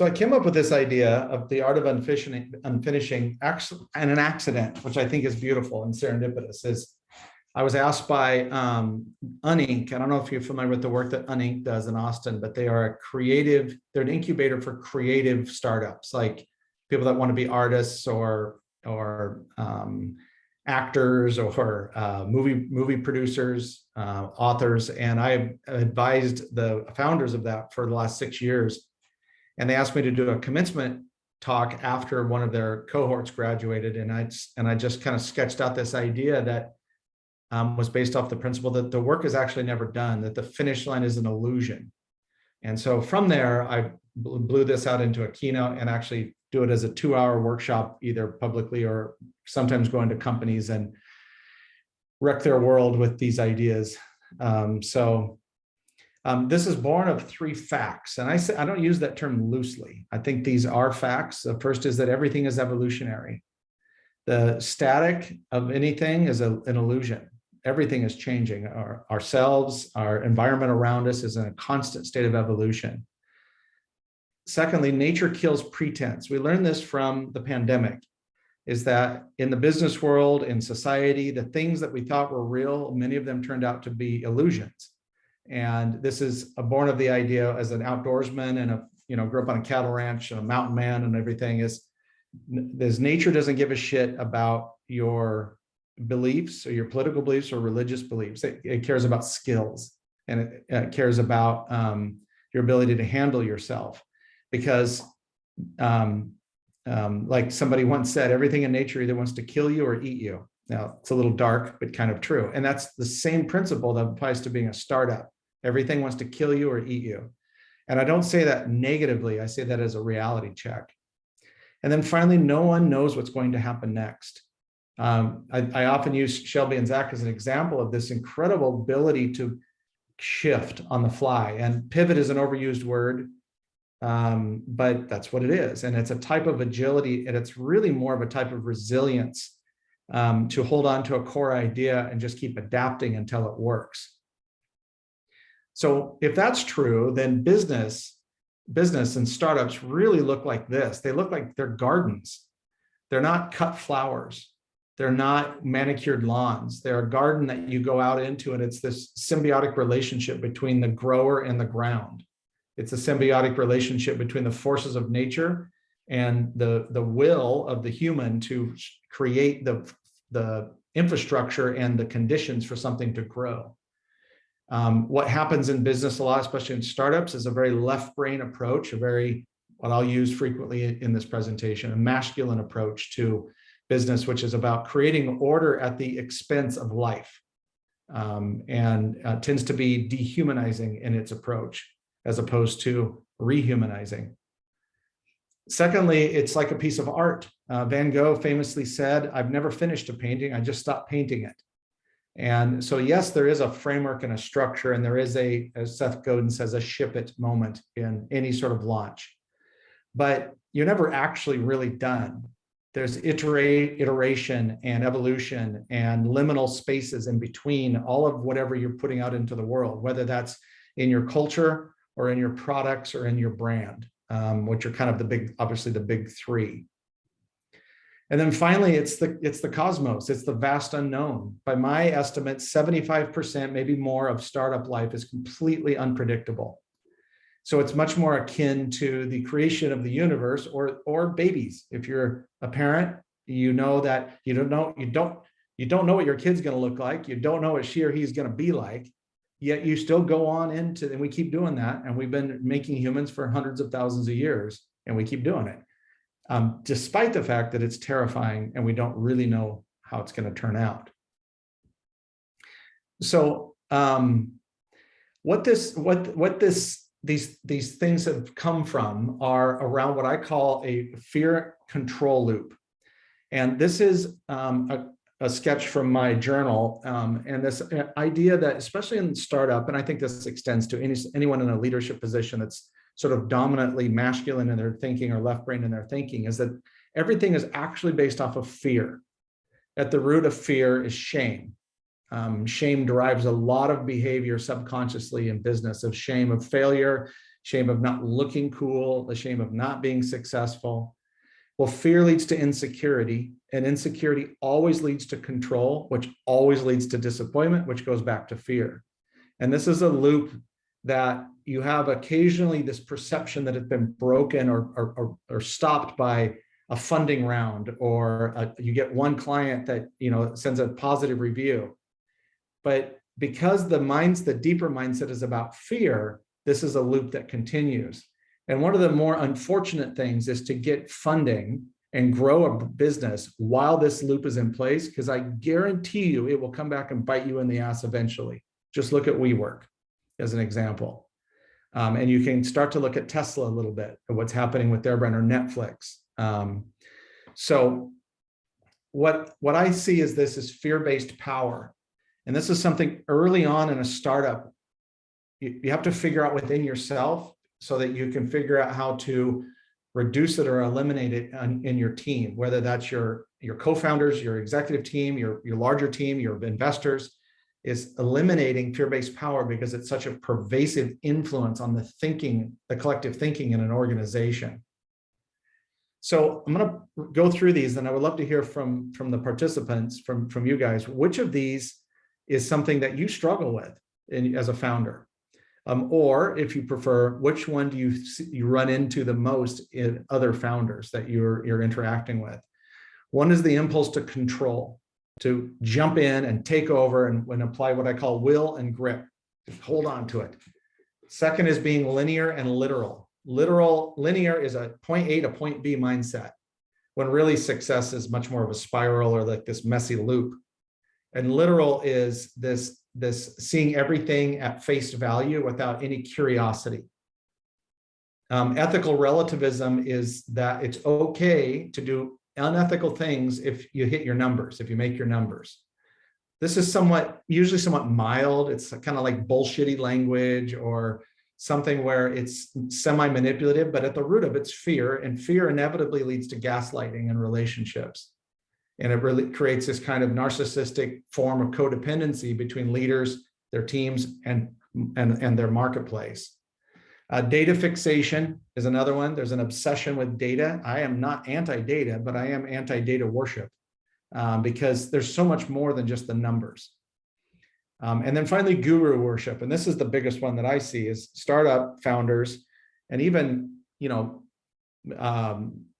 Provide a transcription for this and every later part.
So I came up with this idea of the art of unfinishing and an accident, which I think is beautiful and serendipitous. Is I was asked by Unink. I don't know if you're familiar with the work that Unink does in Austin, but they are they're an incubator for creative startups, like people that want to be artists or actors or movie producers, authors. And I advised the founders of that for the last 6 years. And they asked me to do a commencement talk after one of their cohorts graduated. And I just kind of sketched out this idea that was based off the principle that the work is actually never done, that the finish line is an illusion. And so from there, I blew this out into a keynote and actually do it as a 2-hour workshop, either publicly or sometimes go into companies and wreck their world with these ideas. This is born of 3 facts. And I don't use that term loosely. I think these are facts. The first is that everything is evolutionary. The static of anything is an illusion. Everything is changing. Ourselves, our environment around us is in a constant state of evolution. Secondly, nature kills pretense. We learned this from the pandemic, is that in the business world, in society, the things that we thought were real, many of them turned out to be illusions. And this is born of the idea as an outdoorsman and grew up on a cattle ranch and a mountain man and everything, is nature doesn't give a shit about your beliefs or your political beliefs or religious beliefs. It cares about skills, and it cares about your ability to handle yourself. Because like somebody once said, everything in nature either wants to kill you or eat you. Now, it's a little dark, but kind of true. And that's the same principle that applies to being a startup. Everything wants to kill you or eat you. And I don't say that negatively. I say that as a reality check. And then finally, no one knows what's going to happen next. I often use Shelby and Zach as an example of this incredible ability to shift on the fly. And pivot is an overused word, but that's what it is. And it's a type of agility, and it's really more of a type of resilience to hold on to a core idea and just keep adapting until it works. So if that's true, then business and startups really look like this. They look like they're gardens. They're not cut flowers. They're not manicured lawns. They're a garden that you go out into, and it's this symbiotic relationship between the grower and the ground. It's a symbiotic relationship between the forces of nature and the will of the human to create the infrastructure and the conditions for something to grow. What happens in business a lot, especially in startups, is a very left brain approach, what I'll use frequently in this presentation, a masculine approach to business, which is about creating order at the expense of life, and tends to be dehumanizing in its approach, as opposed to rehumanizing. Secondly, it's like a piece of art. Van Gogh famously said, "I've never finished a painting, I just stopped painting it." And so, yes, there is a framework and a structure, and there is as Seth Godin says, a ship it moment in any sort of launch. But you're never actually really done. There's iteration and evolution and liminal spaces in between all of whatever you're putting out into the world, whether that's in your culture or in your products or in your brand, which are kind of obviously the big 3. And then finally, it's the cosmos. It's the vast unknown. By my estimate, 75%, maybe more, of startup life is completely unpredictable. So it's much more akin to the creation of the universe or babies. If you're a parent, you know that you don't know what your kid's going to look like. You don't know what she or he's going to be like. Yet you still go on and we keep doing that. And we've been making humans for hundreds of thousands of years, and we keep doing it. Despite the fact that it's terrifying and we don't really know how it's going to turn out. So what these things have come from are around what I call a fear control loop. And this is a sketch from my journal, and this idea that, especially in startup, and I think this extends to anyone in a leadership position that's sort of dominantly masculine in their thinking or left brain in their thinking, is that everything is actually based off of fear. At the root of fear is shame. Shame derives a lot of behavior subconsciously in business, of shame of failure, shame of not looking cool, the shame of not being successful. Well, fear leads to insecurity, and insecurity always leads to control, which always leads to disappointment, which goes back to fear. And this is a loop that you have occasionally this perception that it's been broken or stopped by a funding round, or you get one client that sends a positive review. But because the deeper mindset is about fear, this is a loop that continues. And one of the more unfortunate things is to get funding and grow a business while this loop is in place, because I guarantee you it will come back and bite you in the ass eventually. Just look at WeWork as an example. And you can start to look at Tesla a little bit, and what's happening with their brand, or Netflix. So what I see is this is fear-based power. And this is something early on in a startup, you have to figure out within yourself so that you can figure out how to reduce it or eliminate it in your team, whether that's your co-founders, your executive team, your larger team, your investors, is eliminating fear-based power, because it's such a pervasive influence on the collective thinking in an organization. So I'm going to go through these, and I would love to hear from the participants, from you guys, which of these is something that you struggle with as a founder, or if you prefer, which one do you run into the most in other founders that you're interacting with? One is the impulse to control, to jump in and take over and apply what I call will and grip. Just hold on to it. Second is being linear and literal. Linear is a point A to point B mindset, when really success is much more of a spiral, or like this messy loop. And literal is this seeing everything at face value without any curiosity. Ethical relativism is that it's okay to do unethical things if you hit your numbers, if you make your numbers. This is usually somewhat mild. It's kind of like bullshitty language, or something where it's semi-manipulative, but at the root of it's fear, and fear inevitably leads to gaslighting in relationships. And it really creates this kind of narcissistic form of codependency between leaders, their teams, and their marketplace. Data fixation is another one. There's an obsession with data. I am not anti-data, but I am anti-data worship, because there's so much more than just the numbers. And then finally, guru worship. And this is the biggest one that I see, is startup founders, and even,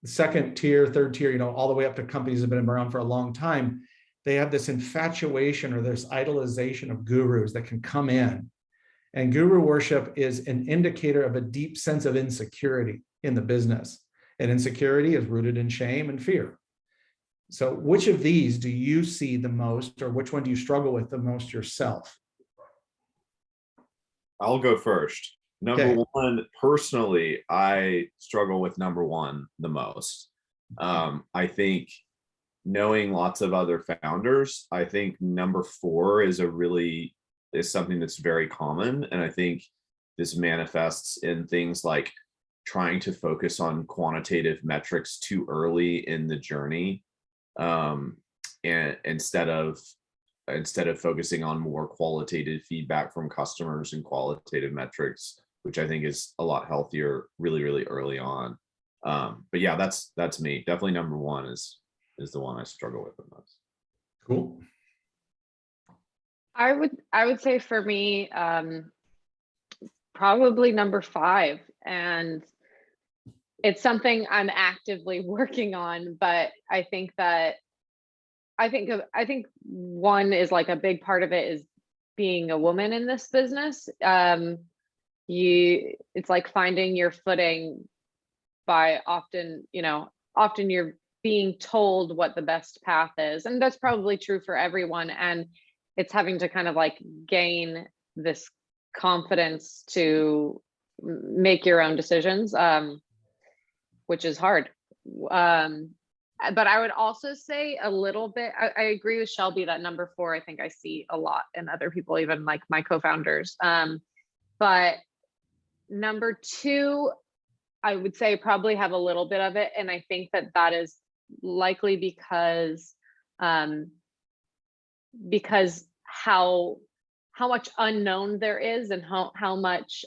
second tier, third tier, all the way up to companies that have been around for a long time. They have this infatuation or this idolization of gurus that can come in. And guru worship is an indicator of a deep sense of insecurity in the business. And insecurity is rooted in shame and fear. So which of these do you see the most, or which one do you struggle with the most yourself? I'll go first. Number one, personally, I struggle with number one the most. I think, knowing lots of other founders, I think number four is something that's very common. And I think this manifests in things like trying to focus on quantitative metrics too early in the journey, and instead of focusing on more qualitative feedback from customers and qualitative metrics, which I think is a lot healthier really, really early on. But yeah, that's me. Definitely number one is the one I struggle with the most. Cool. I would say for me, probably number 5, and it's something I'm actively working on, but I think one is like a big part of it is being a woman in this business. It's like finding your footing by often you're being told what the best path is. And that's probably true for everyone. And it's having to kind of like gain this confidence to make your own decisions, which is hard. But I would also say a little bit, I agree with Shelby that number 4, I think I see a lot in other people, even like my co-founders. But number 2, I would say probably have a little bit of it. And I think that is likely because how much unknown there is, and how much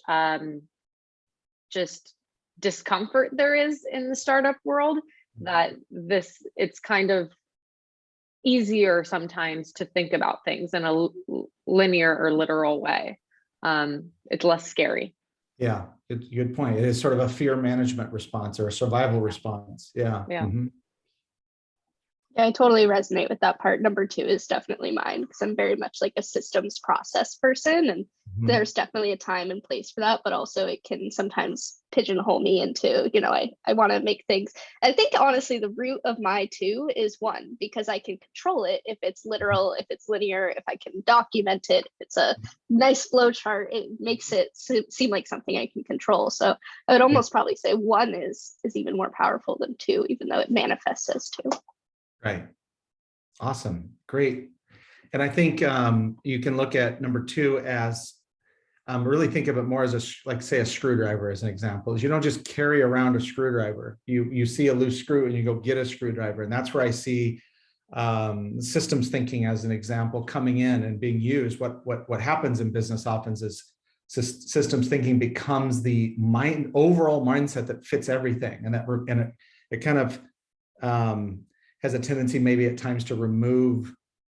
just discomfort there is in the startup world, that it's kind of easier sometimes to think about things in a linear or literal way. It's less scary. Yeah, good point. It is sort of a fear management response or a survival response. Yeah. Yeah. Mm-hmm. Yeah, I totally resonate with that part. Number 2 is definitely mine, because I'm very much like a systems process person, and there's definitely a time and place for that, but also it can sometimes pigeonhole me into, I want to make things. I think honestly, the root of my 2 is 1, because I can control it if it's literal, if it's linear, if I can document it, if it's a nice flow chart, it makes it seem like something I can control. So I would almost probably say 1 is even more powerful than 2, even though it manifests as 2. Right. Awesome. Great. And I think you can look at number 2 as really think of it more as like say a screwdriver as an example. Is you don't just carry around a screwdriver. You see a loose screw and you go get a screwdriver. And that's where I see systems thinking as an example coming in and being used. What happens in business often is systems thinking becomes the overall mindset that fits everything, and it kind of has a tendency maybe at times to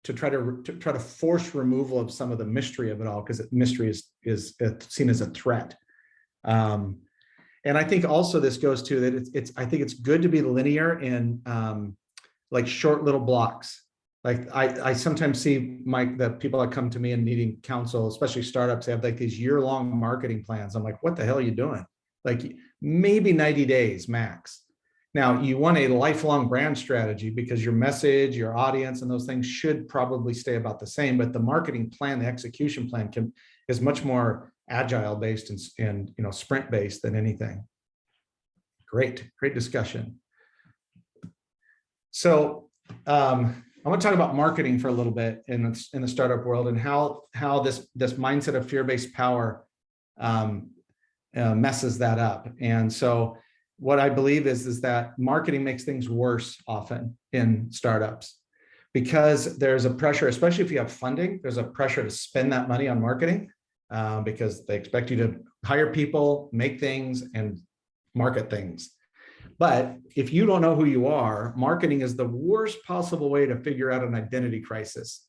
try to force removal of some of the mystery of it all, because mystery is seen as a threat. And I think also this goes to that I think it's good to be linear in like short little blocks. Like I sometimes see the people that come to me and needing counsel, especially startups, they have like these year-long marketing plans. I'm like, what the hell are you doing? Like maybe 90 days max. Now, you want a lifelong brand strategy because your message, your audience, and those things should probably stay about the same. But the marketing plan, the execution plan is much more agile based and sprint based than anything. Great discussion. So I want to talk about marketing for a little bit in the startup world, and how this mindset of fear-based power messes that up. And so what I believe is that marketing makes things worse often in startups, because there's a pressure, especially if you have funding, there's a pressure to spend that money on marketing because they expect you to hire people, make things, and market things. But if you don't know who you are, marketing is the worst possible way to figure out an identity crisis.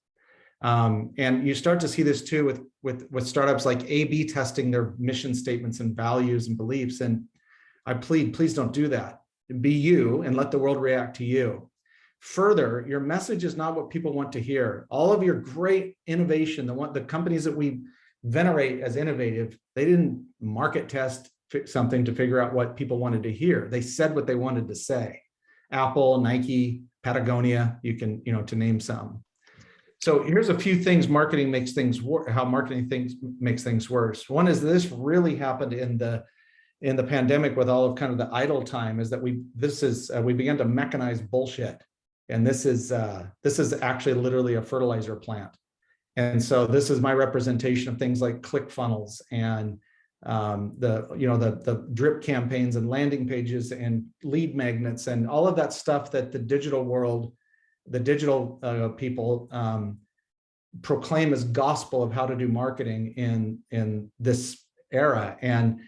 And you start to see this too with startups like A/B testing their mission statements and values and beliefs. And I please don't do that. Be you and let the world react to you. Further, your message is not what people want to hear. All of your great innovation, the companies that we venerate as innovative, they didn't market test something to figure out what people wanted to hear. They said what they wanted to say. Apple, Nike, Patagonia, you can, to name some. So here's a few things marketing makes things how marketing makes things worse. One is this really happened in the pandemic with all of kind of the idle time, is that we began to mechanize bullshit. And this is actually literally a fertilizer plant. And so this is my representation of things like ClickFunnels and the drip campaigns and landing pages and lead magnets and all of that stuff that the digital world, the digital people proclaim as gospel of how to do marketing in this era. And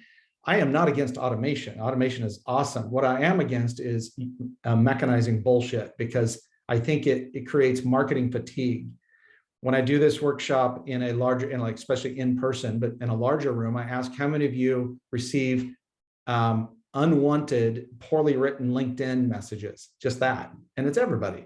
I am not against automation. Automation is awesome. What I am against is mechanizing bullshit, because I think it creates marketing fatigue. When I do this workshop in a larger, especially in person, but in a larger room, I ask how many of you receive unwanted, poorly written LinkedIn messages, just that. And it's everybody.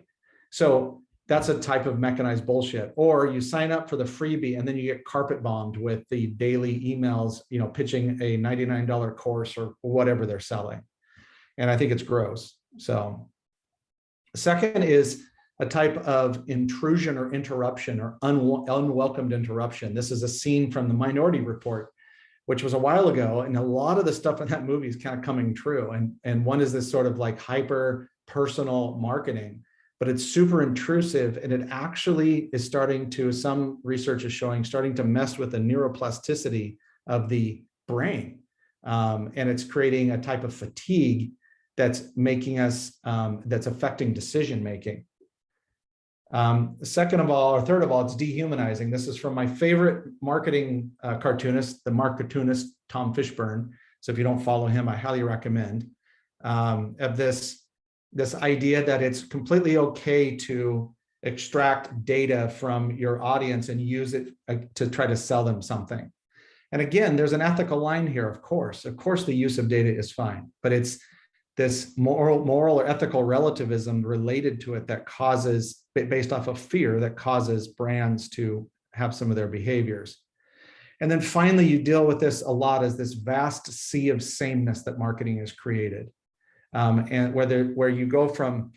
So that's a type of mechanized bullshit. Or you sign up for the freebie and then you get carpet bombed with the daily emails, pitching a $99 course or whatever they're selling. And I think it's gross. So the second is a type of intrusion or interruption or unwelcomed interruption. This is a scene from the Minority Report, which was a while ago. And a lot of the stuff in that movie is kind of coming true. And one is this sort of like hyper personal marketing, but it's super intrusive, and it actually is starting to, some research is showing, starting to mess with the neuroplasticity of the brain. And it's creating a type of fatigue that's making us, that's affecting decision-making. Second of all, or third of all, it's dehumanizing. This is from my favorite marketing cartoonist, the cartoonist Tom Fishburne. So if you don't follow him, I highly recommend, of this idea that it's completely okay to extract data from your audience and use it to try to sell them something. And again, there's an ethical line here, of course. Of course, the use of data is fine, but it's this moral or ethical relativism related to it that causes, based off of fear, that causes brands to have some of their behaviors. And then finally, you deal with this a lot as this vast sea of sameness that marketing has created. And where you go from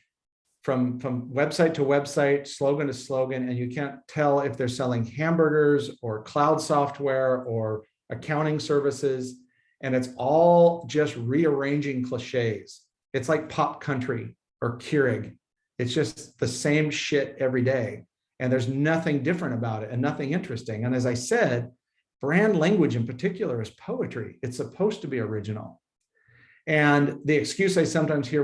website to website, slogan to slogan, and you can't tell if they're selling hamburgers or cloud software or accounting services. And it's all just rearranging cliches. It's like pop country or Keurig. It's just the same shit every day. And there's nothing different about it and nothing interesting. And as I said, brand language in particular is poetry. It's supposed to be original. And the excuse I sometimes hear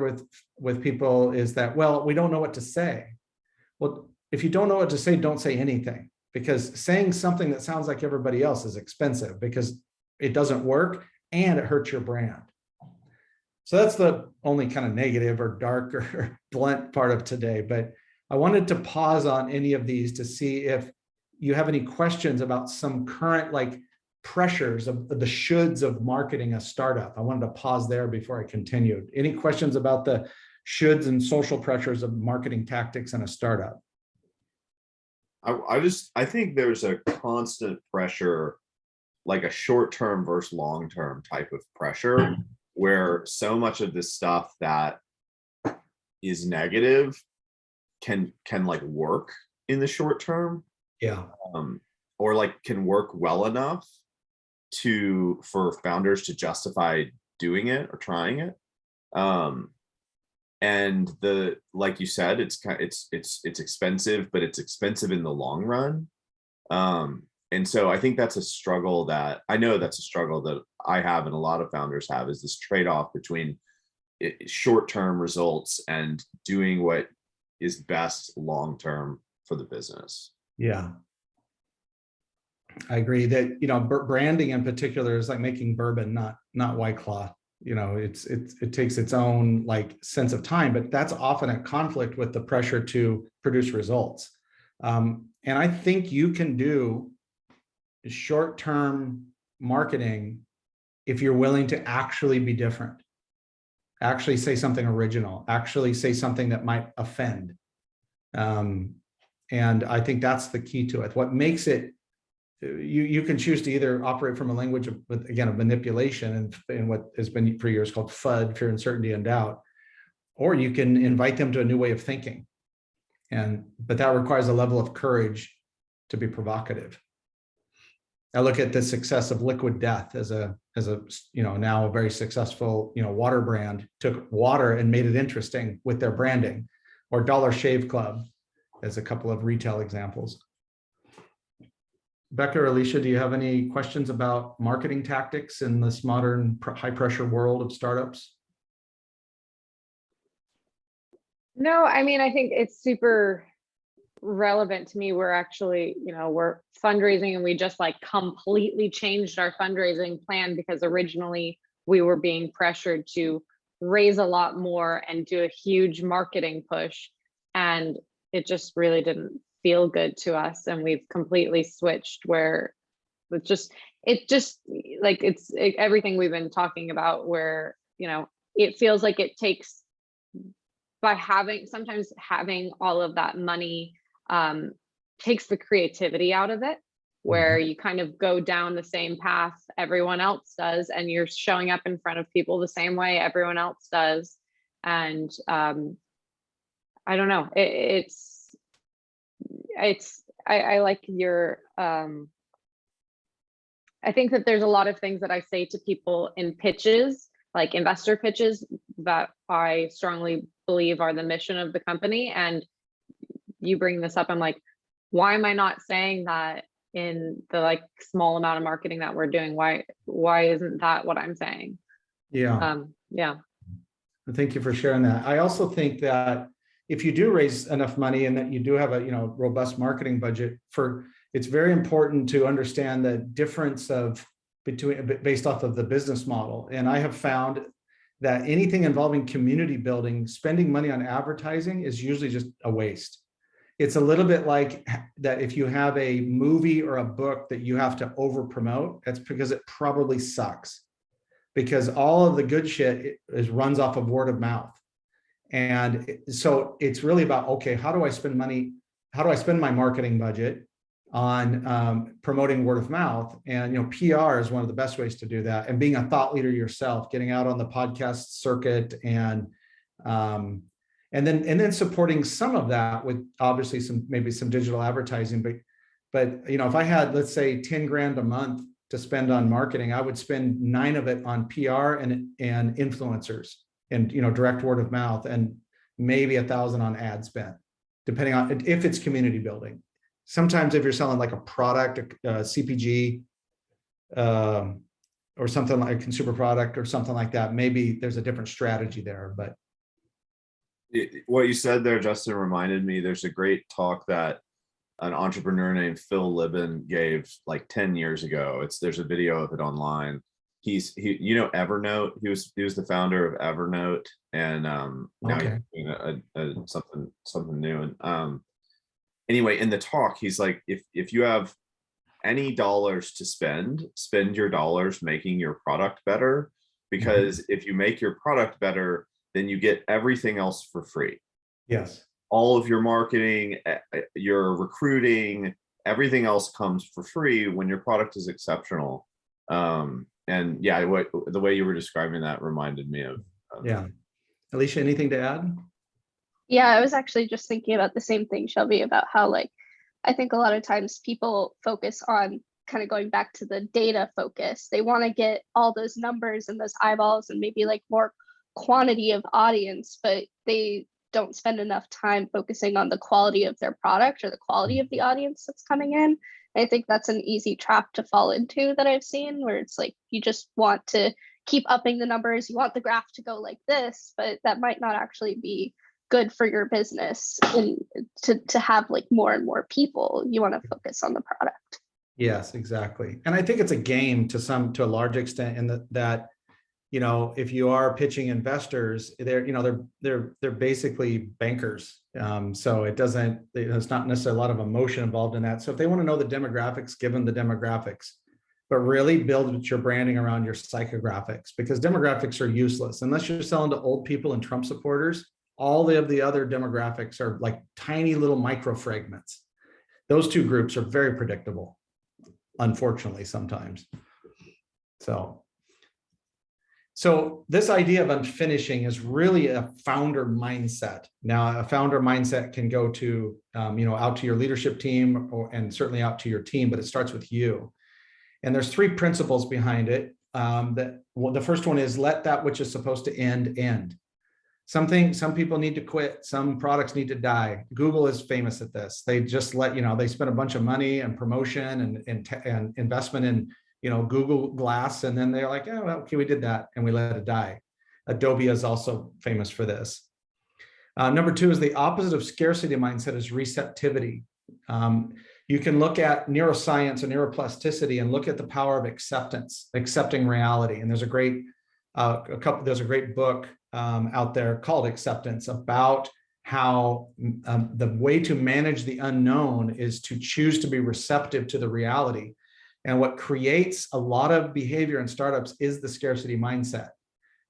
with people is that, well, we don't know what to say. Well, if you don't know what to say, don't say anything, because saying something that sounds like everybody else is expensive because it doesn't work and it hurts your brand. So that's the only kind of negative or dark or blunt part of today. But I wanted to pause on any of these to see if you have any questions about some current pressures of the shoulds of marketing a startup. I wanted to pause there before I continued. Any questions about the shoulds and social pressures of marketing tactics in a startup? I think there's a constant pressure, like a short-term versus long-term type of pressure, where so much of this stuff that is negative can work in the short term. Yeah. Or can work well enough for founders to justify doing it or trying it. And like you said, it's expensive, but it's expensive in the long run. And so I think that's a struggle that I have and a lot of founders have, is this trade-off between short-term results and doing what is best long-term for the business. Yeah. I agree that, branding in particular is like making bourbon, not White Claw. It takes its own sense of time, but that's often at conflict with the pressure to produce results. And I think you can do short-term marketing if you're willing to actually be different, actually say something original, actually say something that might offend. And I think that's the key to it. What makes it, you can choose to either operate from a language of manipulation and what has been for years called FUD, fear, uncertainty, and doubt, or you can invite them to a new way of thinking. But that requires a level of courage to be provocative. I look at the success of Liquid Death as a now a very successful water brand, took water and made it interesting with their branding, or Dollar Shave Club as a couple of retail examples. Becca or Alicia, do you have any questions about marketing tactics in this modern high pressure world of startups? No, I mean, I think it's super relevant to me. We're actually, we're fundraising, and we just completely changed our fundraising plan because originally we were being pressured to raise a lot more and do a huge marketing push. And it just really didn't feel good to us. And we've completely switched where it's everything we've been talking about, where, it feels like it takes, by sometimes having all of that money takes the creativity out of it, where you kind of go down the same path everyone else does, and you're showing up in front of people the same way everyone else does. And I don't know, I like your, I think that there's a lot of things that I say to people in pitches, like investor pitches, that I strongly believe are the mission of the company. And you bring this up, I'm like, why am I not saying that in the small amount of marketing that we're doing? Why isn't that what I'm saying? Yeah. Yeah. Thank you for sharing that. I also think that if you do raise enough money and that you do have a robust marketing budget, it's very important to understand the difference of based off of the business model. And I have found that anything involving community building, spending money on advertising is usually just a waste. It's a little bit like that if you have a movie or a book that you have to over promote, that's because it probably sucks. Because all of the good shit runs off of word of mouth. And so it's really about, okay, how do I spend money? How do I spend my marketing budget on promoting word of mouth? And PR is one of the best ways to do that. And being a thought leader yourself, getting out on the podcast circuit, and then supporting some of that with obviously maybe some digital advertising. But if I had, let's say, 10 grand a month to spend on marketing, I would spend 9 of it on PR and influencers and direct word of mouth, and maybe 1,000 on ad spend, depending on if it's community building. Sometimes if you're selling like a product, a CPG, or something like a consumer product or something like that, maybe there's a different strategy there. But what you said there, Justin, reminded me, there's a great talk that an entrepreneur named Phil Libben gave like 10 years ago. There's a video of it online. He Evernote. He was the founder of Evernote, and now okay. he's doing something new. And anyway, in the talk, he's like, if you have any dollars to spend your dollars making your product better, because if you make your product better, then you get everything else for free. Yes. All of your marketing, your recruiting, everything else comes for free when your product is exceptional. And yeah, the way you were describing that reminded me of. Yeah. Alicia, anything to add? Yeah, I was actually just thinking about the same thing, Shelby, about how I think a lot of times people focus on kind of going back to the data focus. They want to get all those numbers and those eyeballs and maybe more quantity of audience, but they don't spend enough time focusing on the quality of their product or the quality of the audience that's coming in. I think that's an easy trap to fall into that I've seen, where it's you just want to keep upping the numbers, you want the graph to go like this, but that might not actually be good for your business. And to have more and more people, you want to focus on the product. Yes, exactly. And I think it's a game to a large extent, in that if you are pitching investors, they're basically bankers. So there's not necessarily a lot of emotion involved in that. So if they want to know the demographics, give them the demographics, but really build your branding around your psychographics, because demographics are useless unless you're selling to old people and Trump supporters. All of the other demographics are like tiny little micro fragments. Those two groups are very predictable, unfortunately, sometimes. So this idea of unfinishing is really a founder mindset. Now, a founder mindset can go to, out to your leadership team, and certainly out to your team, but it starts with you. And there's 3 principles behind it. The first one is, let that which is supposed to end. Some people need to quit. Some products need to die. Google is famous at this. They just they spend a bunch of money and promotion and investment in Google Glass, and then they're like, oh, well, okay, we did that, and we let it die. Adobe is also famous for this. Number 2 is the opposite of scarcity mindset is receptivity. You can look at neuroscience and neuroplasticity and look at the power of accepting reality. And there's a great book out there called Acceptance, about how the way to manage the unknown is to choose to be receptive to the reality. And what creates a lot of behavior in startups is the scarcity mindset.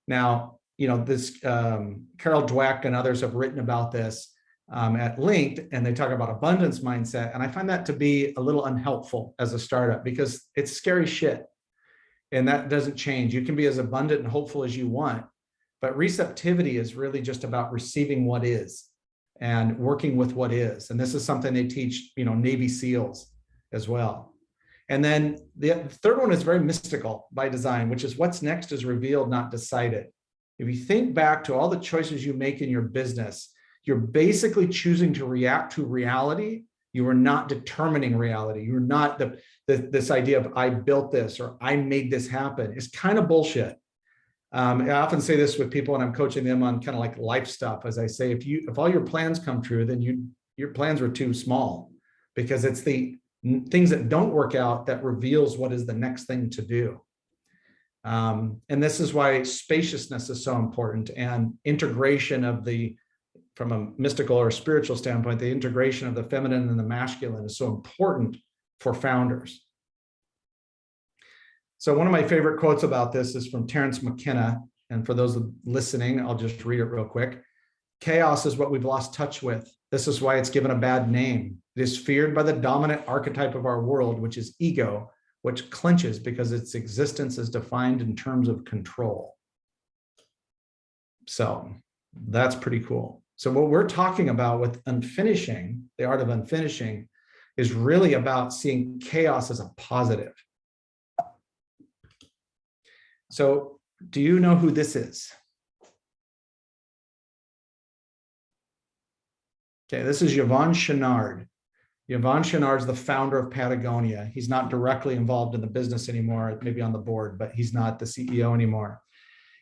Now, this Carol Dweck and others have written about this at length, and they talk about abundance mindset. And I find that to be a little unhelpful as a startup, because it's scary shit. And that doesn't change. You can be as abundant and hopeful as you want, but receptivity is really just about receiving what is and working with what is. And this is something they teach, Navy SEALs as well. And then the third one is very mystical by design, which is what's next is revealed, not decided. If you think back to all the choices you make in your business, you're basically choosing to react to reality. You are not determining reality. You're not this idea of I built this or I made this happen. It's kind of bullshit. I often say this with people when I'm coaching them on kind of like life stuff, as I say, if all your plans come true, then your plans were too small, because it's the things that don't work out that reveals what is the next thing to do. And this is why spaciousness is so important, and integration of from a mystical or spiritual standpoint, the integration of the feminine and the masculine is so important for founders. So one of my favorite quotes about this is from Terence McKenna. And for those listening, I'll just read it real quick. Chaos is what we've lost touch with. This is why it's given a bad name. It is feared by the dominant archetype of our world, which is ego, which clenches because its existence is defined in terms of control. So that's pretty cool. So what we're talking about with unfinishing, the art of unfinishing, is really about seeing chaos as a positive. So do you know who this is? Okay, this is Yvonne Chennard. Yvonne Chennard is the founder of Patagonia. He's not directly involved in the business anymore, maybe on the board, but he's not the CEO anymore.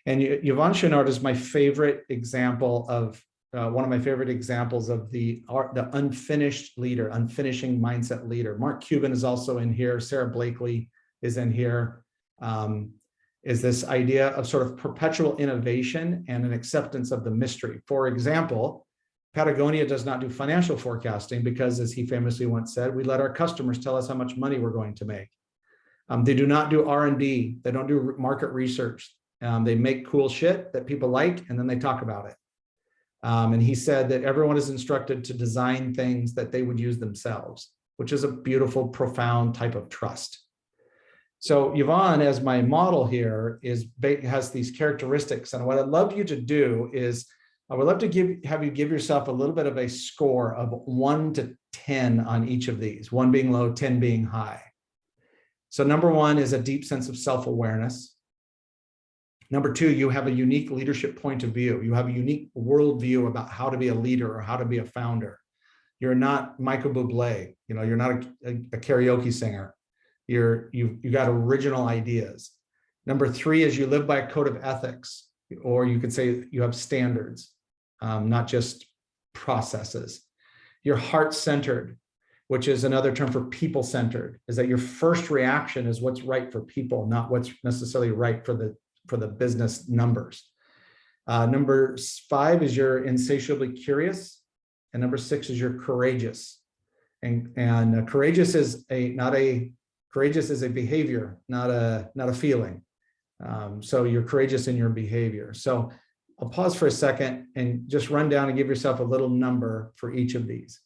And Yvonne Chennard is my favorite example of, one of my favorite examples of the unfinished leader, unfinishing mindset leader. Mark Cuban is also in here. Sarah Blakely is in here. Is this idea of sort of perpetual innovation and an acceptance of the mystery. For example, Patagonia does not do financial forecasting because, as he famously once said, we let our customers tell us how much money we're going to make. They do not do R&D. They don't do market research. They make cool shit that people like, and then they talk about it. And he said that everyone is instructed to design things that they would use themselves, which is a beautiful, profound type of trust. So Yvonne, as my model here, has these characteristics. And what I'd love you to do is, I would love to have you give yourself a little bit of a score of 1 to 10 on each of these, 1 being low, 10 being high. So number 1 is a deep sense of self-awareness. Number 2, you have a unique leadership point of view. You have a unique worldview about how to be a leader or how to be a founder. You're not Michael Bublé, you're not a karaoke singer. You've got original ideas. Number 3 is you live by a code of ethics, or you could say you have standards, not just processes. You're heart-centered, which is another term for people-centered, is that your first reaction is what's right for people, not what's necessarily right for the business numbers. Number 5 is you're insatiably curious, and number 6 is you're courageous. And courageous is a behavior, not a feeling. So you're courageous in your behavior. So I'll pause for a second and just run down and give yourself a little number for each of these.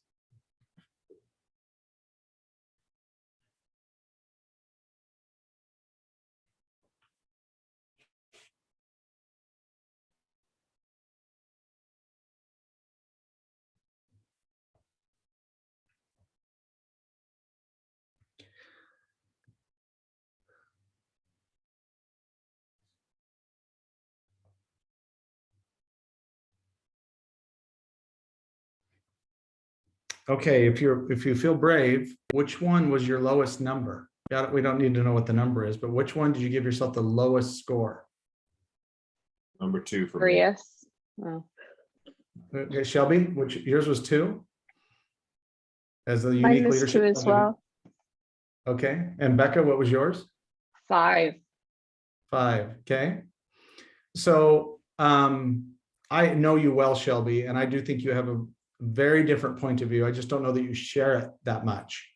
Okay, if you feel brave, which one was your lowest number? Yeah, we don't need to know what the number is, but which one did you give yourself the lowest score? Number 2 for me. Curious. Oh. Okay, Shelby, yours was 2? As a Mine unique was leadership 2 as point of view? well. Okay, and Becca, what was yours? 5. 5, okay. So I know you well, Shelby, and I do think you have a very different point of view. I just don't know that you share it that much.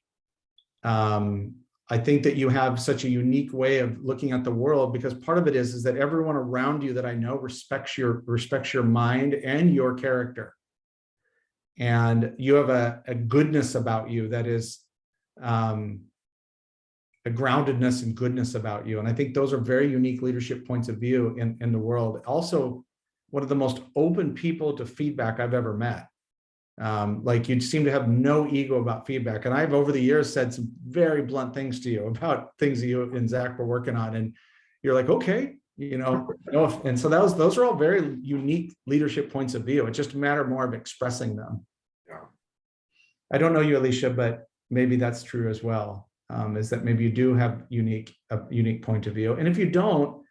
I think that you have such a unique way of looking at the world, because part of it is that everyone around you that I know respects your mind and your character. And you have a goodness about you that is a groundedness and goodness about you. And I think those are very unique leadership points of view in the world. Also, one of the most open people to feedback I've ever met. Like, you seem to have no ego about feedback. And I've over the years said some very blunt things to you about things that you and Zach were working on. And you're like, okay, and so those are all very unique leadership points of view. It's just a matter more of expressing them. Yeah. I don't know you, Alicia, but maybe that's true as well. Is that maybe you do have a unique point of view. And if you don't,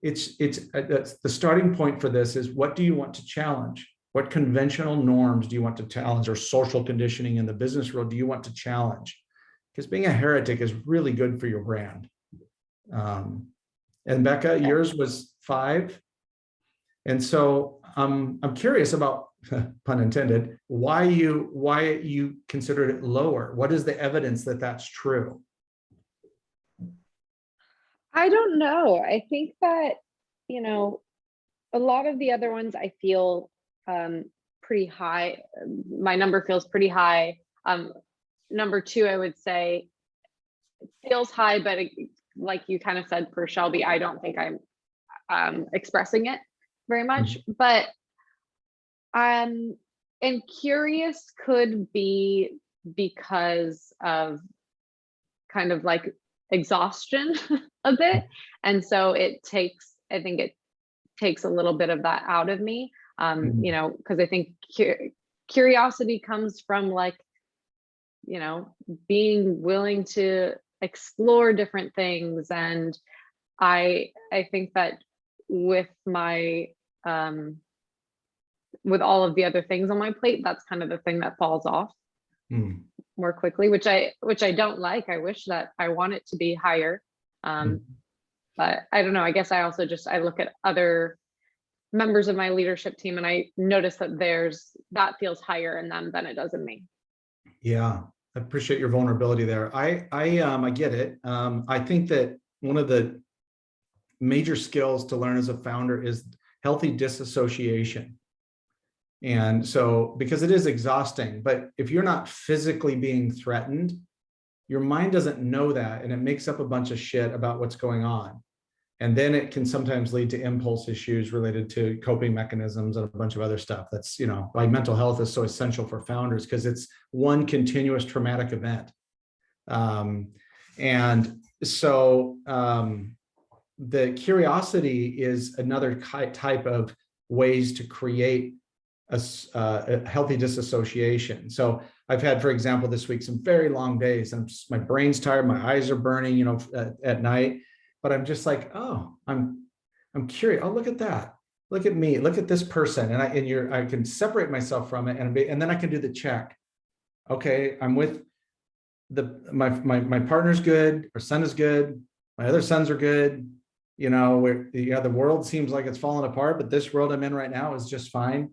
it's the starting point for this is, what do you want to challenge? What conventional norms do you want to challenge, or social conditioning in the business world do you want to challenge? Because being a heretic is really good for your brand. And Becca, yours was 5. And so I'm curious about, pun intended, why you considered it lower. What is the evidence that that's true? I don't know. I think that, you know, a lot of the other ones I feel pretty high. My number feels pretty high. Number 2, I would say, feels high, but like you kind of said for Shelby, I don't think I'm expressing it very much. But and curious could be because of kind of like exhaustion a bit, and so I think it takes a little bit of that out of me. You know, because I think curiosity comes from, like, you know, being willing to explore different things. And I think that with my with all of the other things on my plate, that's kind of the thing that falls off more quickly, which I don't like. I wish that I want it to be higher. But I don't know. I guess I also I look at other members of my leadership team and I notice that that feels higher in them than it does in me. Yeah, I appreciate your vulnerability there. I get it. I think that one of the major skills to learn as a founder is healthy disassociation. And so, because it is exhausting, but if you're not physically being threatened, your mind doesn't know that, and it makes up a bunch of shit about what's going on. And then it can sometimes lead to impulse issues related to coping mechanisms and a bunch of other stuff. That's, you know, why mental health is so essential for founders, because it's one continuous traumatic event. And so the curiosity is another type of ways to create a healthy disassociation. So I've had, for example, this week, some very long days, and my brain's tired, my eyes are burning, you know, at night. But I'm just like, oh, I'm curious. Oh, look at that. Look at me. Look at this person. And I can separate myself from it, and then I can do the check. Okay, I'm with my partner's good. Our son is good. My other sons are good. You know, the world seems like it's falling apart, but this world I'm in right now is just fine.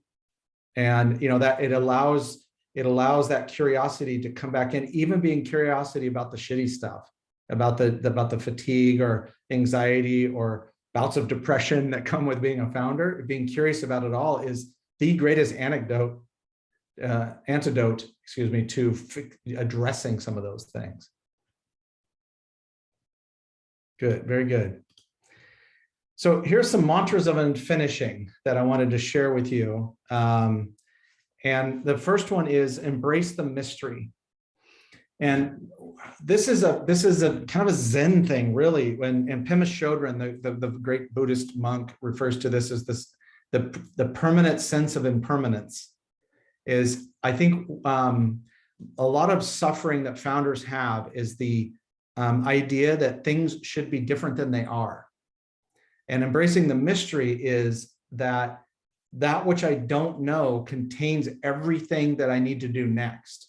And you know that it allows that curiosity to come back in, even being curiosity about the shitty stuff, about the fatigue or anxiety or bouts of depression that come with being a founder. Being curious about it all is the greatest antidote, to addressing some of those things. Good, very good. So here's some mantras of unfinishing that I wanted to share with you. And the first one is embrace the mystery. And this is a kind of a Zen thing, really. And Pema Chodron, the great Buddhist monk, refers to this as the permanent sense of impermanence. Is, I think, a lot of suffering that founders have is the idea that things should be different than they are. And embracing the mystery is that which I don't know contains everything that I need to do next.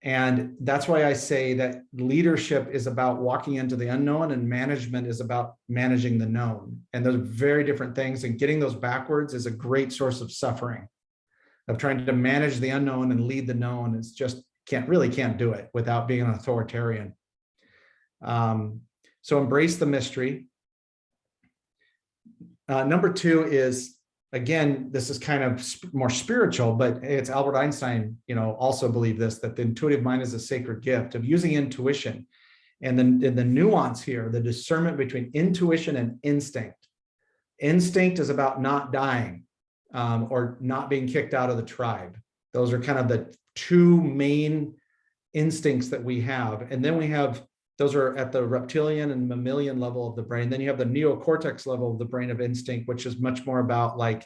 And that's why I say that leadership is about walking into the unknown, and management is about managing the known. And those are very different things. And getting those backwards is a great source of suffering, of trying to manage the unknown and lead the known. It's just can't do it without being an authoritarian. So embrace the mystery. Number 2 is, again, this is kind of more spiritual, but it's Albert Einstein, you know, also believed this, that the intuitive mind is a sacred gift, of using intuition. And then the nuance here, the discernment between intuition and instinct. Instinct is about not dying or not being kicked out of the tribe. Those are kind of the 2 main instincts that we have. And then we have, those are at the reptilian and mammalian level of the brain. Then you have the neocortex level of the brain of instinct, which is much more about like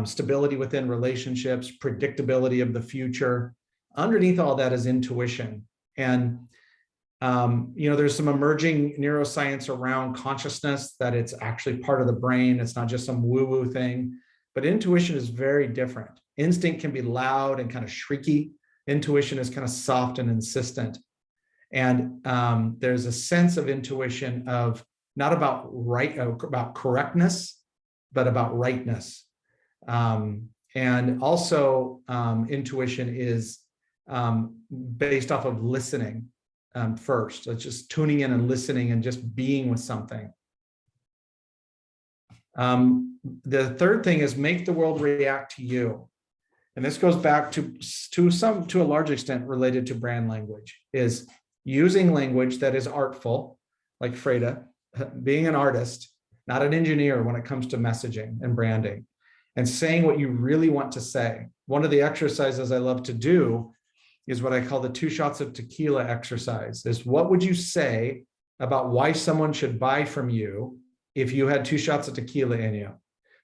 stability within relationships, predictability of the future. Underneath all that is intuition. And, you know, there's some emerging neuroscience around consciousness, that it's actually part of the brain. It's not just some woo-woo thing, but intuition is very different. Instinct can be loud and kind of shrieky. Intuition is kind of soft and insistent. And there's a sense of intuition of not about about correctness, but about rightness. And also intuition is based off of listening first. It's just tuning in and listening and just being with something. The third thing is make the world react to you. And this goes back to a large extent related to brand language, is using language that is artful, like Freda, being an artist, not an engineer when it comes to messaging and branding, and saying what you really want to say. One of the exercises I love to do is what I call the 2 shots of tequila exercise, is what would you say about why someone should buy from you if you had 2 shots of tequila in you?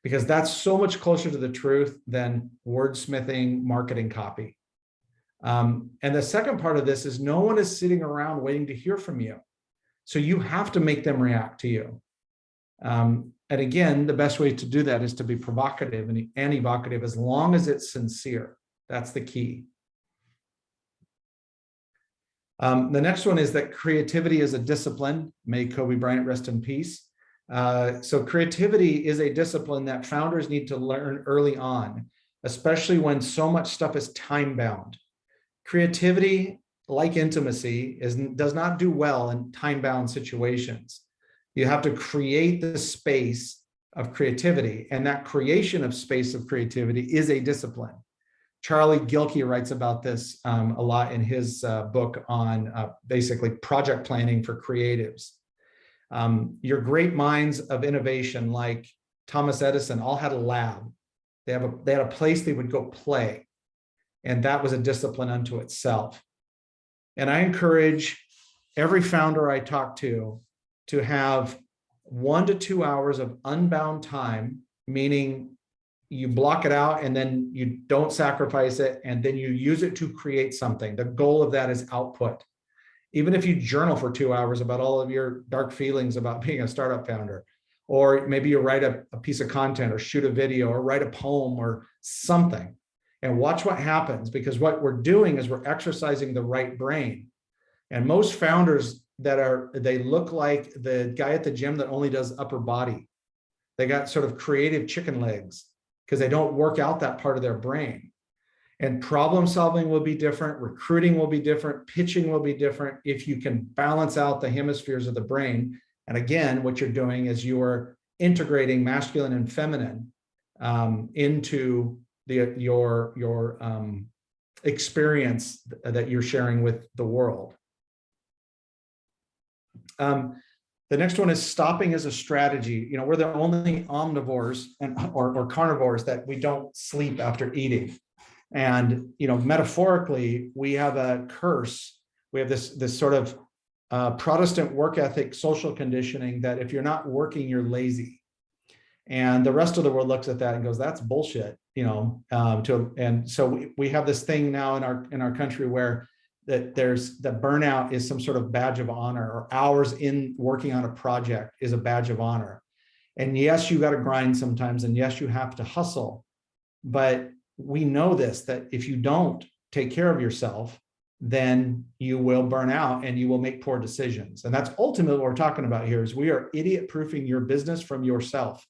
Because that's so much closer to the truth than wordsmithing marketing copy. And the second part of this is no one is sitting around waiting to hear from you. So you have to make them react to you. And again, the best way to do that is to be provocative and evocative as long as it's sincere. That's the key. The next one is that creativity is a discipline. May Kobe Bryant rest in peace. So creativity is a discipline that founders need to learn early on, especially when so much stuff is time-bound. Creativity, like intimacy, does not do well in time-bound situations. You have to create the space of creativity, and that creation of space of creativity is a discipline. Charlie Gilkey writes about this a lot in his book on basically project planning for creatives. Your great minds of innovation, like Thomas Edison, all had a lab. They had a place they would go play, and that was a discipline unto itself. And I encourage every founder I talk to have 1 to 2 hours of unbound time, meaning you block it out and then you don't sacrifice it, and then you use it to create something. The goal of that is output. Even if you journal for 2 hours about all of your dark feelings about being a startup founder, or maybe you write a piece of content or shoot a video or write a poem or something, and watch what happens, because what we're doing is we're exercising the right brain. And most founders they look like the guy at the gym that only does upper body. They got sort of creative chicken legs because they don't work out that part of their brain. And problem solving will be different, recruiting will be different, pitching will be different if you can balance out the hemispheres of the brain. And again, what you're doing is you're integrating masculine and feminine into your experience that you're sharing with the world. The next one is stopping as a strategy. We're the only omnivores or carnivores that we don't sleep after eating. And metaphorically, we have a curse. We have this sort of Protestant work ethic, social conditioning that if you're not working, you're lazy. And the rest of the world looks at that and goes, "That's bullshit." And so we have this thing now in our country where that the burnout is some sort of badge of honor, or hours in working on a project is a badge of honor. And yes, you got to grind sometimes, and yes, you have to hustle, but we know that if you don't take care of yourself, then you will burn out and you will make poor decisions. And that's ultimately what we're talking about here, is we are idiot proofing your business from yourself.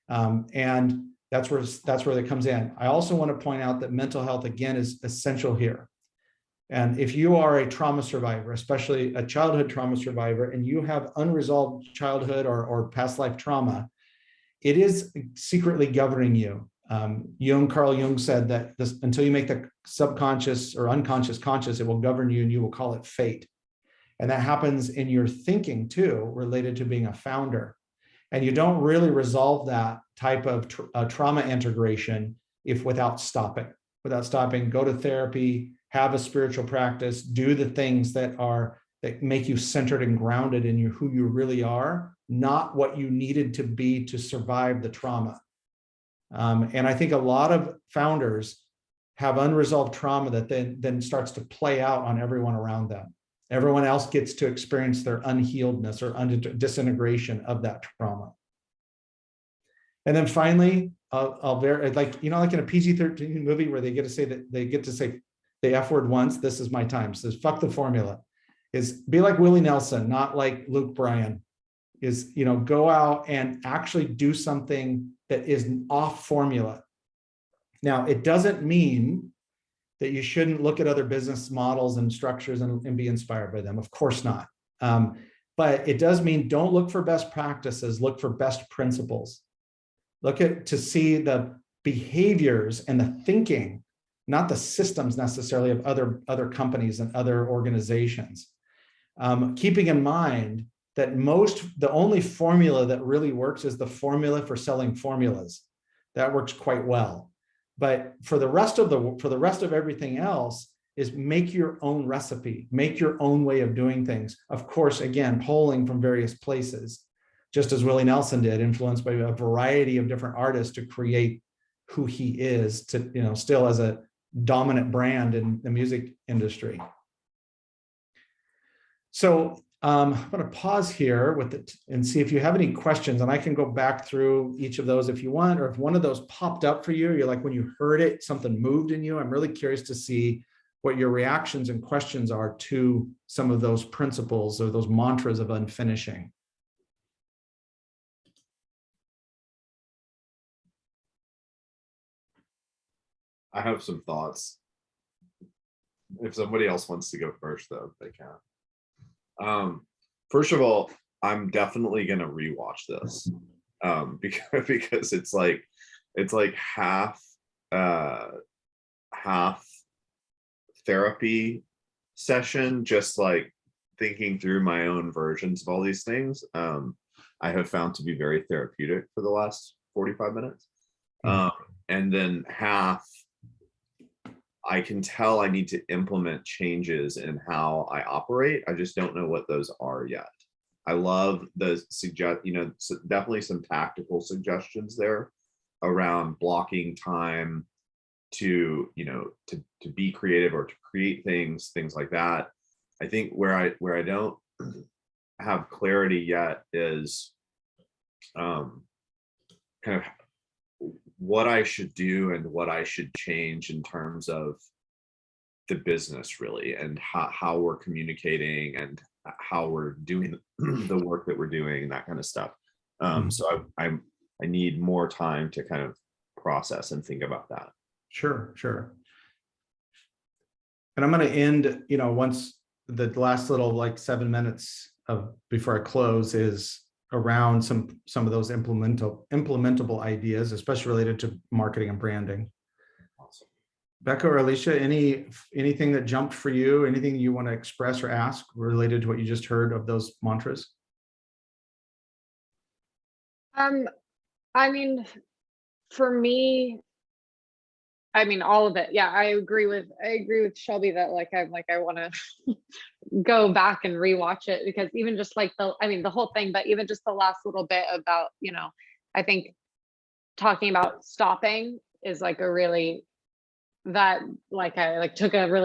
And that's where that comes in. I also want to point out that mental health, again, is essential here. And if you are a trauma survivor, especially a childhood trauma survivor, and you have unresolved childhood or past life trauma, it is secretly governing you. Carl Jung said that until you make the subconscious or unconscious conscious, it will govern you, and you will call it fate. And that happens in your thinking too, related to being a founder. And you don't really resolve that type of trauma integration without stopping. Go to therapy, have a spiritual practice, do the things that make you centered and grounded in who you really are, not what you needed to be to survive the trauma. And I think a lot of founders have unresolved trauma that then starts to play out on everyone around them. Everyone else gets to experience their unhealedness or disintegration of that trauma. And then finally, like in a PG-13 movie where they get to say the F word once, this is my time. Says fuck the formula. Is be like Willie Nelson, not like Luke Bryan. is, go out and actually do something that is off formula. Now, it doesn't mean that you shouldn't look at other business models and structures and be inspired by them. Of course not. But it does mean don't look for best practices, look for best principles. Look to see the behaviors and the thinking, not the systems necessarily of other companies and other organizations. Keeping in mind that the only formula that really works is the formula for selling formulas. That works quite well. But for the rest of everything else is make your own recipe, make your own way of doing things. Of course, again, polling from various places, just as Willie Nelson did, influenced by a variety of different artists to create who he is, to still as a dominant brand in the music industry. So I'm going to pause here with it and see if you have any questions, and I can go back through each of those if you want, or if one of those popped up for you, you're like, when you heard it, something moved in you. I'm really curious to see what your reactions and questions are to some of those principles or those mantras of unfinishing. I have some thoughts. If somebody else wants to go first, though, they can. First of all, I'm definitely gonna rewatch this because it's like half therapy session, just like thinking through my own versions of all these things. I have found to be very therapeutic for the last 45 minutes. And then half, I can tell I need to implement changes in how I operate. I just don't know what those are yet. I love the definitely some tactical suggestions there around blocking time to be creative or to create things like that. I think where I don't have clarity yet is kind of what I should do and what I should change in terms of the business, really, and how we're communicating and how we're doing the work that we're doing and that kind of stuff. So I need more time to kind of process and think about that. Sure. And I'm going to end, once the last little 7 minutes before I close is around some of those implementable ideas, especially related to marketing and branding. Awesome. Becca or Alicia, anything that jumped for you, anything you want to express or ask related to what you just heard of those mantras? I mean, for me, all of it. Yeah, I agree with Shelby that I want to go back and rewatch it, because even just the whole thing, but even just the last little bit about, I think talking about stopping is I took a really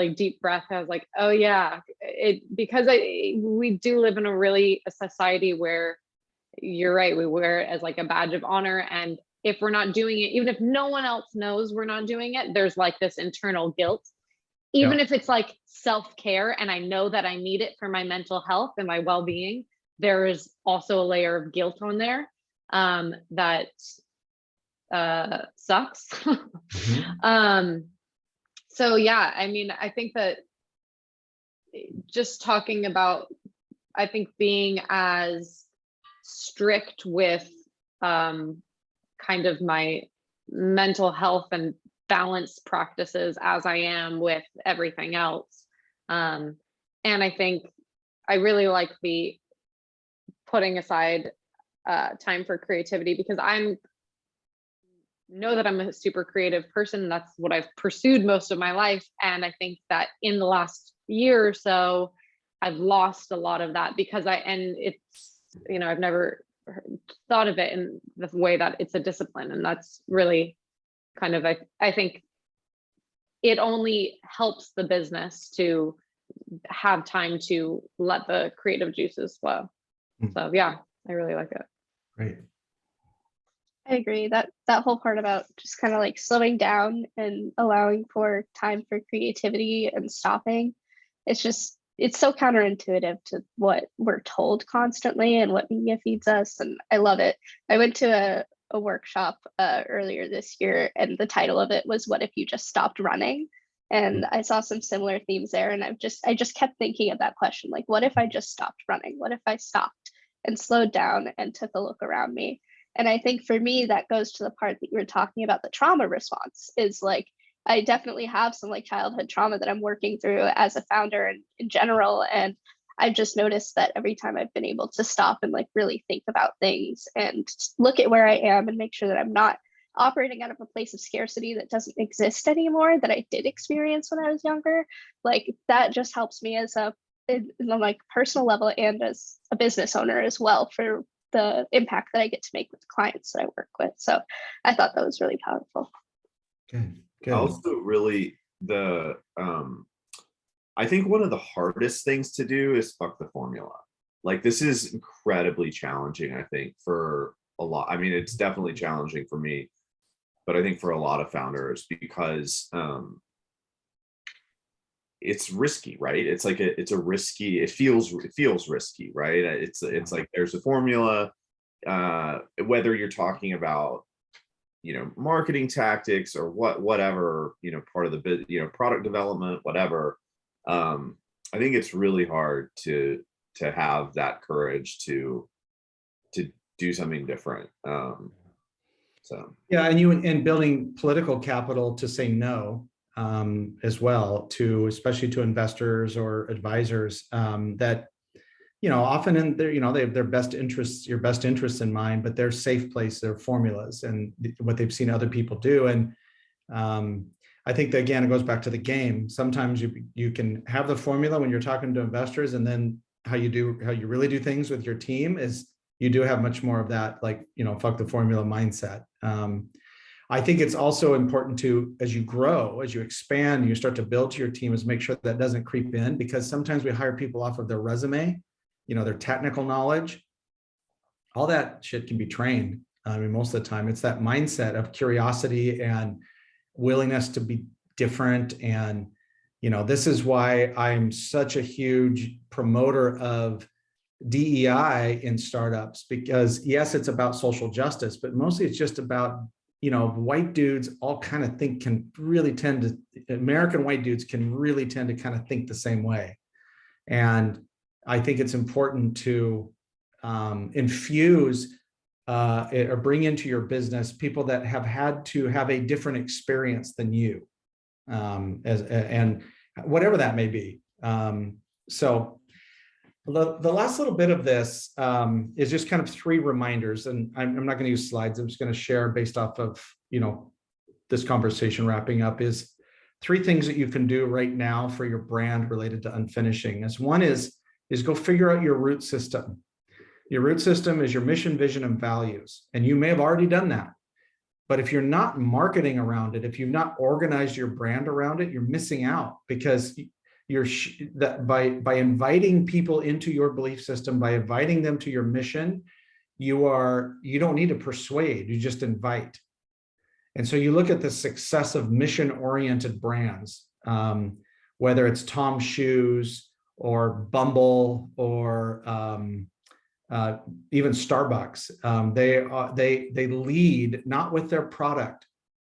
deep breath. I was like, oh yeah, because we do live in a society where, you're right, we wear it as a badge of honor, and if we're not doing it, even if no one else knows we're not doing it, there's this internal guilt, even if it's self-care and I know that I need it for my mental health and my well-being. There is also a layer of guilt on there that sucks. So yeah, I think that just talking about, I think being as strict with kind of my mental health and balance practices as I am with everything else. And I think I really like the putting aside time for creativity, because I know that I'm a super creative person. That's what I've pursued most of my life. And I think that in the last year or so, I've lost a lot of that because I've never thought of it in the way that it's a discipline. And that's really kind of, I think it only helps the business to have time to let the creative juices flow. So yeah, I really like it. Great. I agree that whole part about just kind of slowing down and allowing for time for creativity and stopping. It's just, it's so counterintuitive to what we're told constantly and what media feeds us. And I love it. I went to a workshop earlier this year, and the title of it was "What if you just stopped running?" And I saw some similar themes there. And I just kept thinking of that question, like, what if I just stopped running? What if I stopped and slowed down and took a look around me? And I think for me, that goes to the part that you were talking about, the trauma response, is like, I definitely have some like childhood trauma that I'm working through as a founder and in general. And I've just noticed that every time I've been able to stop and like really think about things and look at where I am and make sure that I'm not operating out of a place of scarcity that doesn't exist anymore, that I did experience when I was younger, like that just helps me as a in like personal level and as a business owner as well, for the impact that I get to make with the clients that I work with. So I thought that was really powerful. Good. Good. Also, really, I think one of the hardest things to do is fuck the formula. Like, this is incredibly challenging, I think, for a lot. I mean, it's definitely challenging for me, but I think for a lot of founders, because it's risky, right? It's like it's a risky, it feels risky, right? It's like there's a formula, whether you're talking about, you know, marketing tactics or whatever, you know, part of the, you know, product development, whatever. I think it's really hard to have that courage to do something different. So yeah, and building political capital to say no as well, to especially to investors or advisors that, you know, often in their, you know, they have their best interests, your best interests in mind, but their safe place, their formulas and what they've seen other people do. And I think that, again, it goes back to the game. Sometimes you can have the formula when you're talking to investors, and then how you really do things with your team is you do have much more of that, like, you know, fuck the formula mindset. I think it's also important to, as you grow, as you expand, you start to build to your team, is make sure that doesn't creep in, because sometimes we hire people off of their resume, you know, their technical knowledge, all that shit can be trained. I mean, most of the time it's that mindset of curiosity and willingness to be different. And, you know, this is why I'm such a huge promoter of DEI in startups, because yes, it's about social justice, but mostly it's just about, you know, white dudes all kind of think American white dudes can really tend to kind of think the same way. And I think it's important to infuse or bring into your business people that have had to have a different experience than you, and whatever that may be. So the last little bit of this is just kind of 3 reminders, and I'm not going to use slides. I'm just going to share based off of, you know, this conversation wrapping up, is 3 things that you can do right now for your brand related to unfinishing. As one is go figure out your root system. Your root system is your mission, vision, and values. And you may have already done that. But if you're not marketing around it, if you've not organized your brand around it, you're missing out, because by inviting people into your belief system, by inviting them to your mission, you don't need to persuade, you just invite. And so you look at the success of mission-oriented brands, whether it's Tom's Shoes or Bumble or even Starbucks. They lead not with their product,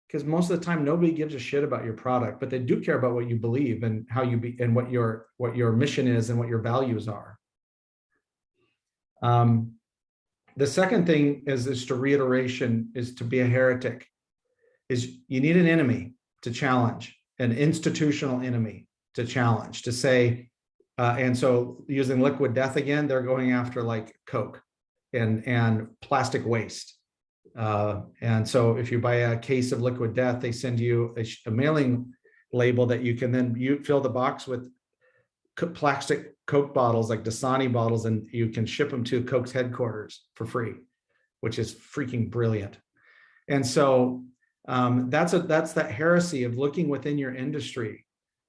because most of the time nobody gives a shit about your product, but they do care about what you believe and how you be and what your mission is and what your values are. The second thing is to reiteration, is to be a heretic. Is you need an enemy to challenge, an institutional enemy to challenge, to say, and so using liquid death again, they're going after like Coke and plastic waste. And so if you buy a case of liquid death, they send you a mailing label that you can then fill the box with plastic Coke bottles, like Dasani bottles, and you can ship them to Coke's headquarters for free, which is freaking brilliant. And so that's that heresy of looking within your industry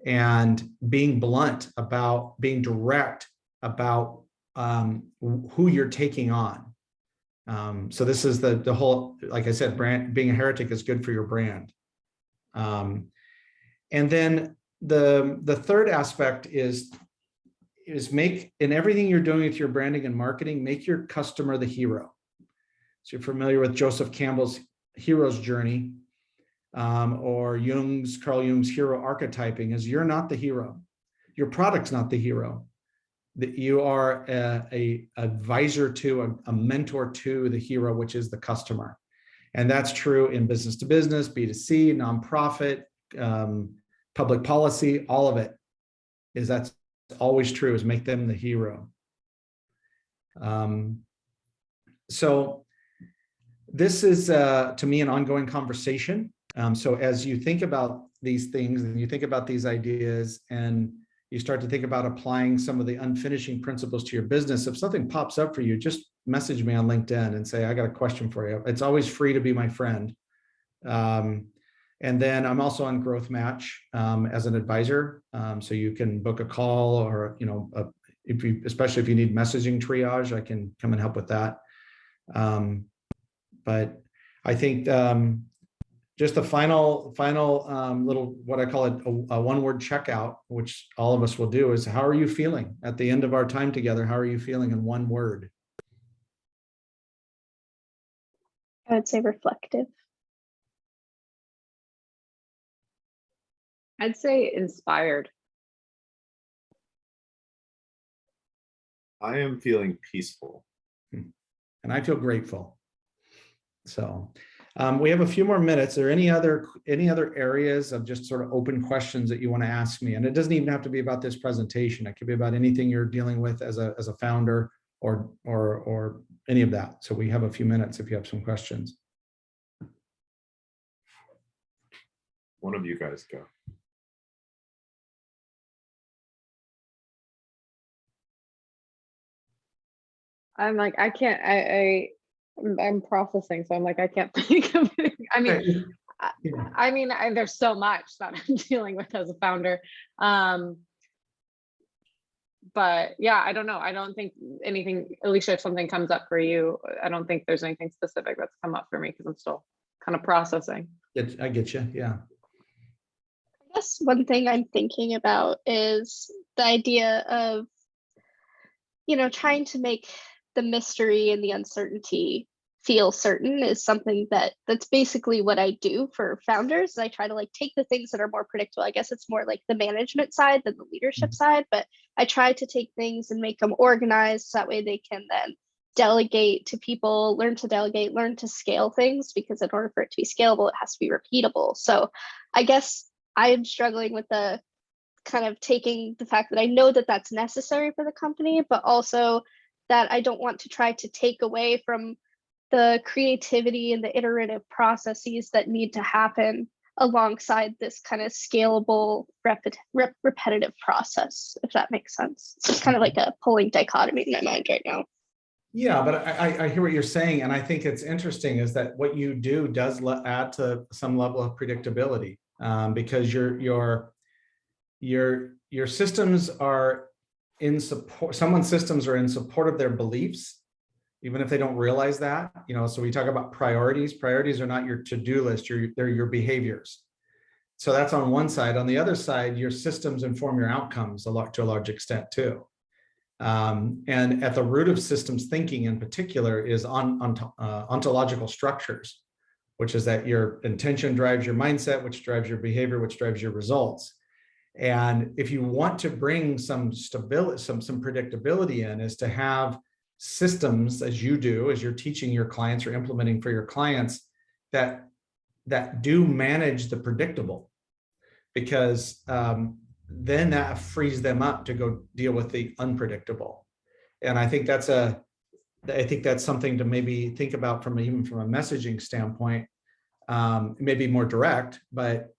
and being blunt about, being direct about who you're taking on. So this is the whole, like I said, brand, being a heretic is good for your brand. And then the third aspect is is make, in everything you're doing with your branding and marketing, make your customer the hero. So you're familiar with Joseph Campbell's hero's journey, or Carl Jung's hero archetyping, is you're not the hero. Your product's not the hero. That you are a advisor to, a mentor to the hero, which is the customer. And that's true in business to business, B2C, nonprofit, public policy, all of it is, that's always true, is make them the hero. So this is, to me, an ongoing conversation. So as you think about these things and you think about these ideas and you start to think about applying some of the unfinishing principles to your business, if something pops up for you, just message me on LinkedIn and say, I got a question for you. It's always free to be my friend. And then I'm also on Growth Match as an advisor. So you can book a call, or, you know, especially if you need messaging triage, I can come and help with that. But I think just the final little, what I call it, a one-word checkout, which all of us will do, is how are you feeling at the end of our time together? How are you feeling in one word? I would say reflective. I'd say inspired. I am feeling peaceful. And I feel grateful. So we have a few more minutes. Are there any other areas of just sort of open questions that you want to ask me? And it doesn't even have to be about this presentation. It could be about anything you're dealing with as a founder, or any of that. So we have a few minutes if you have some questions. One of you guys go. I'm like, I can't, I'm processing. So I'm like, I can't think of it. I mean, yeah. There's so much that I'm dealing with as a founder. But yeah, I don't know. I don't think anything, Alicia, if something comes up for you, I don't think there's anything specific that's come up for me because I'm still kind of processing. I get you. Yeah. I guess one thing I'm thinking about is the idea of, you know, trying to make the mystery and the uncertainty feel certain is something that's basically what I do for founders. I try to like take the things that are more predictable. I guess it's more like the management side than the leadership side, but I try to take things and make them organized so that way they can then delegate to people, learn to delegate, learn to scale things, because in order for it to be scalable, it has to be repeatable. So I guess I'm struggling with the kind of taking the fact that I know that that's necessary for the company, but also that I don't want to try to take away from the creativity and the iterative processes that need to happen alongside this kind of scalable, repetitive process, if that makes sense. So it's kind of like a pulling dichotomy in my mind right now. Yeah, but I hear what you're saying. And I think it's interesting is that what you do does add to some level of predictability, because your systems are in support, someone's systems are in support of their beliefs, even if they don't realize that, you know. So we talk about priorities. Priorities are not your to-do list, they're your behaviors. So that's on one side. On the other side, your systems inform your outcomes to a large extent too. And at the root of systems thinking in particular is ontological structures, which is that your intention drives your mindset, which drives your behavior, which drives your results. And if you want to bring some stability, some predictability in, is to have systems, as you do, as you're teaching your clients or implementing for your clients, that do manage the predictable, because then that frees them up to go deal with the unpredictable. And I think that's something to maybe think about even from a messaging standpoint, maybe more direct, but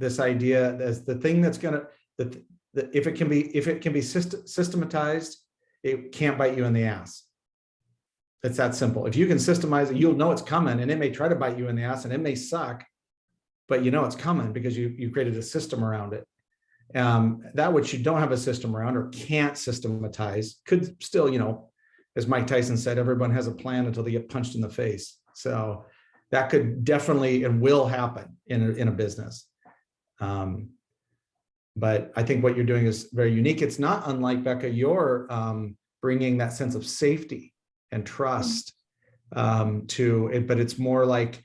this idea as the thing that's going to, if it can be systematized, it can't bite you in the ass. It's that simple. If you can systemize it, you'll know it's coming, and it may try to bite you in the ass and it may suck, but you know it's coming because you created a system around it. That which you don't have a system around or can't systematize could still, you know, as Mike Tyson said, everyone has a plan until they get punched in the face. So that could definitely and will happen in a business. But I think what you're doing is very unique. It's not unlike Becca, you're bringing that sense of safety and trust to it, but it's more like,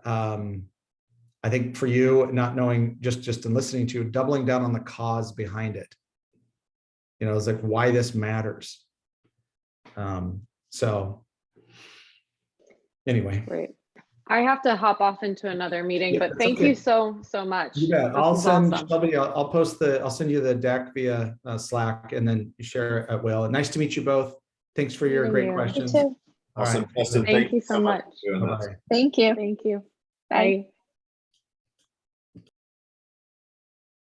I think for you, not knowing, just in listening to you, doubling down on the cause behind it. You know, it's like why this matters. So anyway. Great. I have to hop off into another meeting, Yeah, but that's thank okay. you so much. You bet. This I'll is send awesome. Shelby, I'll send you the deck via Slack, and then you share it at will. Nice to meet you both. Thanks for your Thank great you. questions. too. All Awesome, right. Justin. Thank you so much. for doing this. Bye-bye. Thank you. Thank you. Bye. Bye.